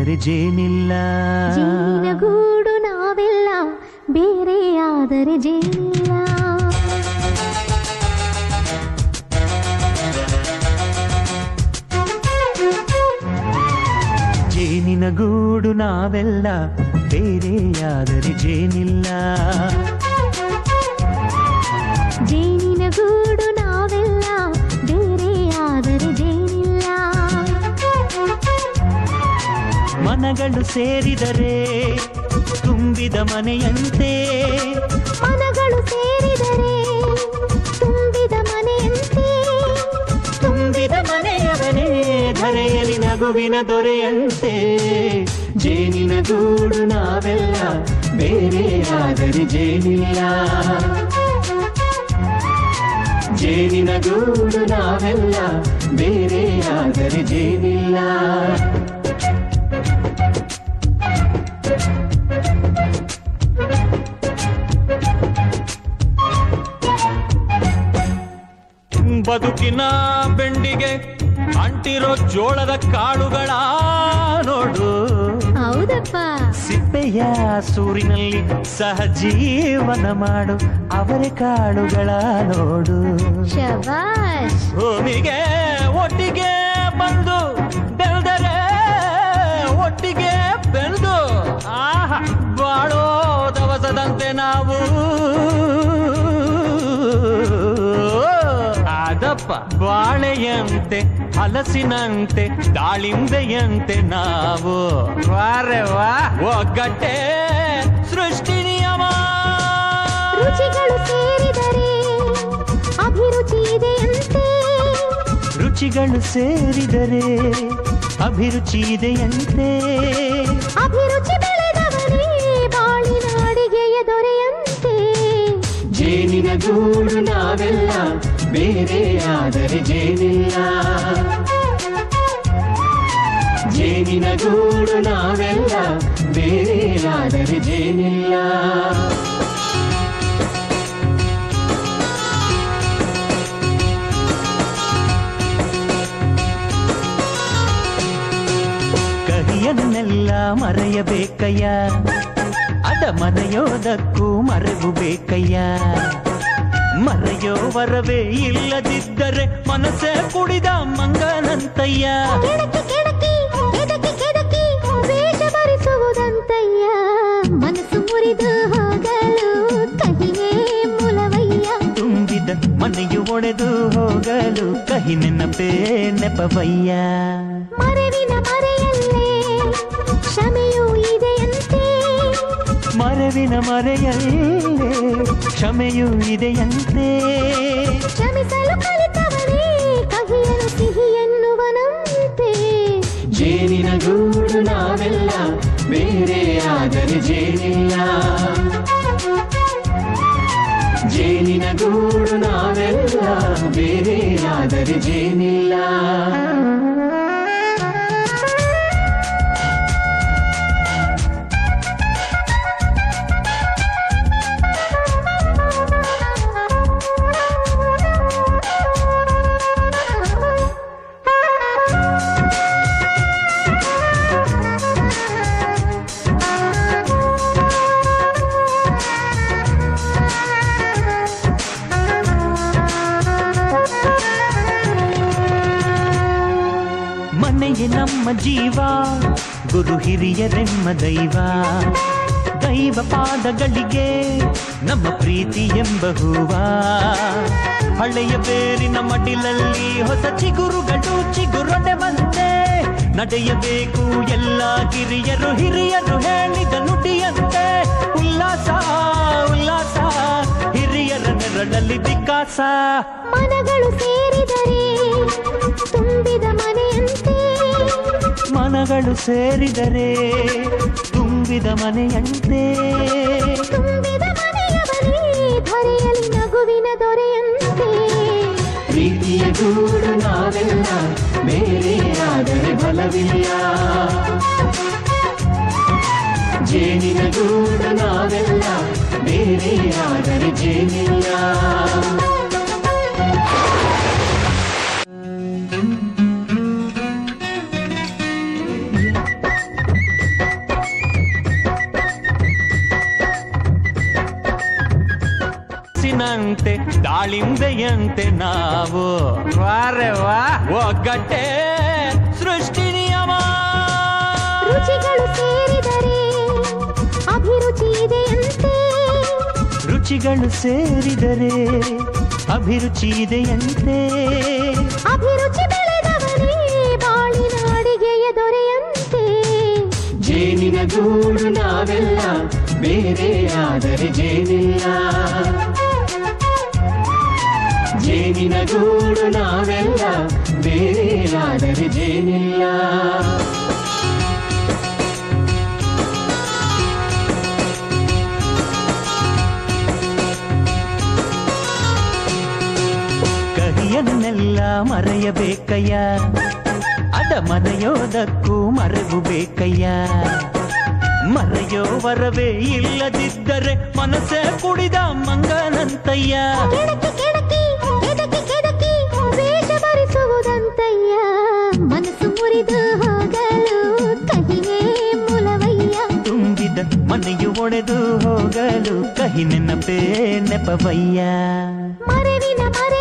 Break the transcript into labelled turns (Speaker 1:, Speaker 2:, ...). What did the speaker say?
Speaker 1: ಬೇರೆಯಾದರೆ ಜೇನಿಲ್ಲ.
Speaker 2: ಜೇನಿನ ಗೂಡು ನಾವೆಲ್ಲ, ಬೇರೆಯಾದರೆ ಜೇನಿಲ್ಲ.
Speaker 1: ಜೇನಿನ ಗೂಡು ನಾವೆಲ್ಲ, ಬೇರೆಯಾದರೆ ಜೇನಿಲ್ಲ.
Speaker 2: ಜೇನಿನ ಗೂಡು ನಾವೆಲ್ಲ, ಬೇರೆಯಾದರೆ ಜೇನಿಲ್ಲ.
Speaker 1: ಮನಗಳು ಸೇರಿದರೆ ತುಂಬಿದ ಮನೆಯಂತೆ.
Speaker 2: ಮನಗಳು ಸೇರಿದರೆ ತುಂಬಿದ ಮನೆಯಂತೆ.
Speaker 1: ತುಂಬಿದ ಮನೆಯವನೇ ಧರೆಯಲ್ಲಿ ನಗುವಿನ ದೊರೆಯಂತೆ. ಜೇನಿನ ಗೂಡು ನಾವೆಲ್ಲ, ಬೇರೆಯಾದರೆ ಜೇನಿಲ್ಲ. ಜೇನಿನ ಗೂಡು ನಾವೆಲ್ಲ, ಬೇರೆಯಾದರೆ ಜೇನಿಲ್ಲ. ಬದುಕಿನ ಬೆಂಡಿಗೆ ಅಂಟಿರೋ ಜೋಳದ ಕಾಳುಗಳ ನೋಡು.
Speaker 2: ಹೌದಪ್ಪ.
Speaker 1: ಸಿಪ್ಪೆಯ ಸೂರಿನಲ್ಲಿ ಸಹಜೀವನ ಮಾಡು ಅವರೆ ಕಾಳುಗಳ ನೋಡು.
Speaker 2: ಶಬಾಷ್.
Speaker 1: ಭೂಮಿಗೆ ಒಟ್ಟಿಗೆ ಬಂದು ಬೆಳೆದರೆ ಒಟ್ಟಿಗೆ ಬೆಳೆದು ಬಾಳೋ ದವಸದಂತೆ ನಾವು. ಅದಪ್ಪ ಬಾಳೆಯಂತೆ ಹಲಸಿನಂತೆ ದಾಳಿಂಬೆಯಂತೆ ನಾವು. ವಾರೆ ವಾ ಒಗ್ಗಟ್ಟೆ ಸೃಷ್ಟಿ ನಿಯಮ.
Speaker 2: ರುಚಿಗಳು ಸೇರಿದರೆ ಅಭಿರುಚಿ ಇದೆಯಂತೆ.
Speaker 1: ರುಚಿಗಳು ಸೇರಿದರೆ ಅಭಿರುಚಿ ಇದೆಯಂತೆ.
Speaker 2: ಅಭಿರುಚಿ ಬೆಳೆದವನೇ ಬಾಳಿನ ಅಡಿಗೆಯ ದೊರೆಯಂತೆ.
Speaker 1: ಜೇನಿನ ಗೂಡು ನಾವೆಲ್ಲ, ಬೇರೆಯಾದರೆ ಜೇನಿಲ್ಲ. ಜೇನಿನ ಗೂಡು ನಾವೆಲ್ಲ, ಬೇರೆಯಾದರೆ ಜೇನಿಲ್ಲ. ಕಹಿಯನ್ನೆಲ್ಲ ಮರೆಯಬೇಕಯ್ಯ, ಅದ ಮರೆಯೋದಕ್ಕೂ ಮರೆವು ಬೇಕಯ್ಯ. ಮರೆಯೋ ವರವೇ ಇಲ್ಲದಿದ್ದರೆ ಮನಸ್ಸೇ ಕುಡಿದ ಮಂಗನಂತಯ್ಯ.
Speaker 2: ಕೆಡಕಿ ಕೆಡಕಿ ಕೆದಕಿ ಕೆದಕಿ ವೇಷ ಭರಿಸುವುದಂತಯ್ಯ. ಮನಸ್ಸು ಮುರಿದು ಹೋಗಲು ಕಹಿನೇ ಮೂಲವಯ್ಯ.
Speaker 1: ತುಂಬಿದ ಮನೆಯು ಒಡೆದು ಹೋಗಲು ಕಹಿ ನೆನಪೇ ನೆಪವಯ್ಯ.
Speaker 2: ಮರೆವಿನ ಮರೆಯಲ್ಲೇ ಕ್ಷಮೆಯೂ ಇದೆಯಂತೆ.
Speaker 1: ಮರೆವಿನ ಮರೆಯಲ್ಲೇ ಕ್ಷಮೆಯೂ ಇದೆಯಂತೆ.
Speaker 2: ಕ್ಷಮಿಸಲು ಕಲಿತವನೇ ಕಹಿಯನು ಸಿಹಿ ಎನ್ನುವನಂತೆ.
Speaker 1: ಜೇನಿನ ಗೂಡು ನಾವೆಲ್ಲ, ಬೇರೆಯಾದರೆ ಜೇನಿಲ್ಲ. ಜೇನಿನ ಗೂಡು ನಾವೆಲ್ಲ, ಬೇರೆಯಾದರೆ ಜೇನಿಲ್ಲ. ಮನೆಯೇ ನಮ್ಮ ಜೀವ, ಗುರು ಹಿರಿಯರೆಮ್ಮ ದೈವ. ದೈವ ಪಾದಗಳಿಗೆ ನಮ್ಮ ಪ್ರೀತಿ ಎಂಬ ಹೂವ. ಹಳೆಯ ಬೇರಿನ ಮಡಿಲಲ್ಲಿ ಹೊಸ ಚಿಗುರುಗಳು ಚಿಗುರೊಡೆ ಬಂದೆ. ನಡೆಯಬೇಕು ಎಲ್ಲ ಕಿರಿಯರು ಹಿರಿಯರು ಹೇಳಿದ ನುಡಿಯಂತೆ. ಉಲ್ಲಾಸ ಉಲ್ಲಾಸ ಹಿರಿಯರ ನೆರಳಲ್ಲಿ ವಿಕಾಸ.
Speaker 2: ಮನಗಳು ಸೇರಿದರೆ ತುಂಬಿದ ಮನೆಯಂತೆ.
Speaker 1: ಮನಗಳು ಸೇರಿದರೆ ತುಂಬಿದ ಮನೆಯಂತೆ.
Speaker 2: ತುಂಬಿದ ಮನೆಯವರೇ ಧರೆಯಲ್ಲಿ ನಗುವಿನ ದೊರೆಯಂತೆ.
Speaker 1: ಪ್ರೀತಿಯ ಗೂಡು ನಾವೆಲ್ಲ, ಬೇರೆಯಾದರೆ ಬಲವಿಲ್ಲ. ಜೇನಿನ ಗೂಡು ನಾವೆಲ್ಲ, ಬೇರೆಯಾದರೆ ಜೇನಿಲ್ಲ. ಹಣ್ಣಂತೆ ದಾಳಿಂಬೆಯಂತೆ ನಾವು ವಾರೆ ವಾ ಒಗ್ಗಟ್ಟೆ ಸೃಷ್ಟಿ ನಿಯಮ.
Speaker 2: ರುಚಿಗಳು ಸೇರಿದರೆ ಅಭಿರುಚಿ ಇದೆಯಂತೆ.
Speaker 1: ರುಚಿಗಳು ಸೇರಿದರೆ ಅಭಿರುಚಿ ಇದೆಯಂತೆ.
Speaker 2: ಅಭಿರುಚಿ ಬೆಳೆದವನೇ ಬಾಳಿನ ಅಡಿಗೆಯ ದೊರೆಯಂತೆ.
Speaker 1: ಜೇನಿನ ಗೂಡು ನಾವೆಲ್ಲ ಬೇರೆ ಆದರೆ ಜೇನಿಲ್ಲ. ಜೇನಿನ ಗೂಡು ನಾವೆಲ್ಲ ಬೇರೆ ಆದರೆ ಜೇನಿಲ್ಲ. ಕಹಿಯನ್ನೆಲ್ಲ ಮರೆಯಬೇಕಯ್ಯ, ಅದ ಮರೆಯೋದಕ್ಕೂ ಮರೆವು ಬೇಕಯ್ಯ. ಮರೆಯೋ ವರವೇ ಇಲ್ಲದಿದ್ದರೆ ಮನಸ್ಸೇ ಕುಡಿದ ಮಂಗನಂತಯ್ಯ.
Speaker 2: ಕೆಡಕಿ ಕೆಡಕಿ ಕೆದಕಿ ಕೆದಕಿ ವೇಷ ಭರಿಸುವುದಂತಯ್ಯ. ಮನಸ್ಸು ಮುರಿದು ಹೋಗಲು ಕಹಿನೇ ಮೂಲವಯ್ಯ.
Speaker 1: ತುಂಬಿದ ಮನೆಯು ಒಡೆದು ಹೋಗಲು ಕಹಿ ನೆನಪೇ ನೆಪವಯ್ಯ.
Speaker 2: ಮರೆವಿನ ಮರೆ